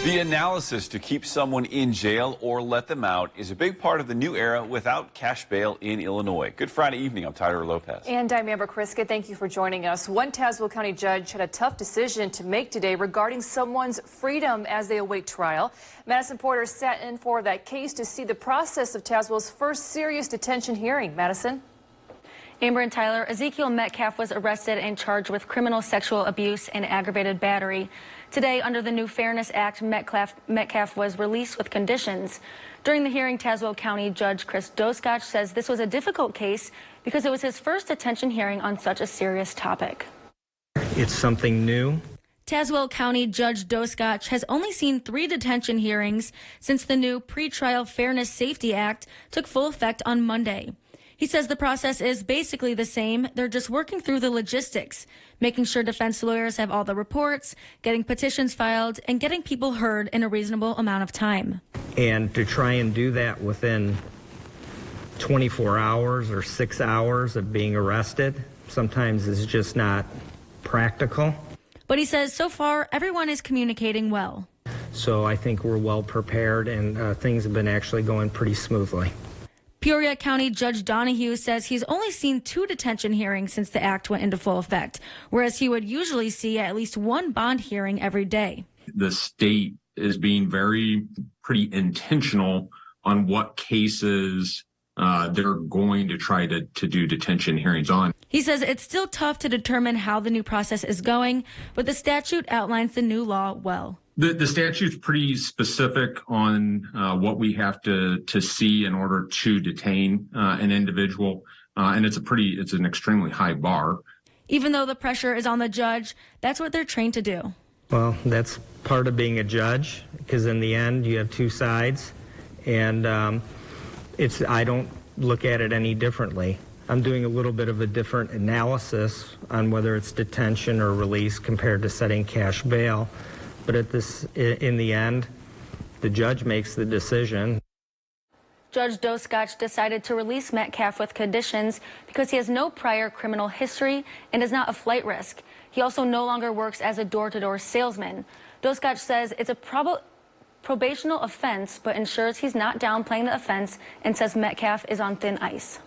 The analysis to keep someone in jail or let them out is a big part of the new era without cash bail in Illinois. Good Friday evening. I'm Tyler Lopez. And I'm Amber Kriska. Thank you for joining us. One Tazewell County judge had a tough decision to make today regarding someone's freedom as they await trial. Madison Porter sat in for that case to see the process of Tazewell's first serious detention hearing. Madison? Amber and Tyler, Ezekiel Metcalf was arrested and charged with criminal sexual abuse and aggravated battery. Today, under the new Fairness Act, Metcalf was released with conditions. During the hearing, Tazewell County Judge Chris Doskach says this was a difficult case because it was his first detention hearing on such a serious topic. It's something new. Tazewell County Judge Doskach has only seen 3 detention hearings since the new Pretrial Fairness Safety Act took full effect on Monday. He says the process is basically the same. They're just working through the logistics, making sure defense lawyers have all the reports, getting petitions filed, and getting people heard in a reasonable amount of time. And to try and do that within 24 hours or 6 hours of being arrested sometimes is just not practical. But he says so far, everyone is communicating well. So I think we're well prepared and things have been actually going pretty smoothly. Peoria County Judge Donahue says he's only seen 2 detention hearings since the act went into full effect, whereas he would usually see at least 1 bond hearing every day. The state is being pretty intentional on what cases they're going to try to do detention hearings on. He says it's still tough to determine how the new process is going, but the statute outlines the new law well. The statute's pretty specific on what we have to see in order to detain an individual, and it's an extremely high bar. Even though the pressure is on the judge, that's what they're trained to do. Well, that's part of being a judge, because in the end you have 2 sides, and I don't look at it any differently. I'm doing a little bit of a different analysis on whether it's detention or release compared to setting cash bail. But in the end, the judge makes the decision. Judge Doskach decided to release Metcalf with conditions because he has no prior criminal history and is not a flight risk. He also no longer works as a door-to-door salesman. Doskach says it's a probational offense, but ensures he's not downplaying the offense and says Metcalf is on thin ice.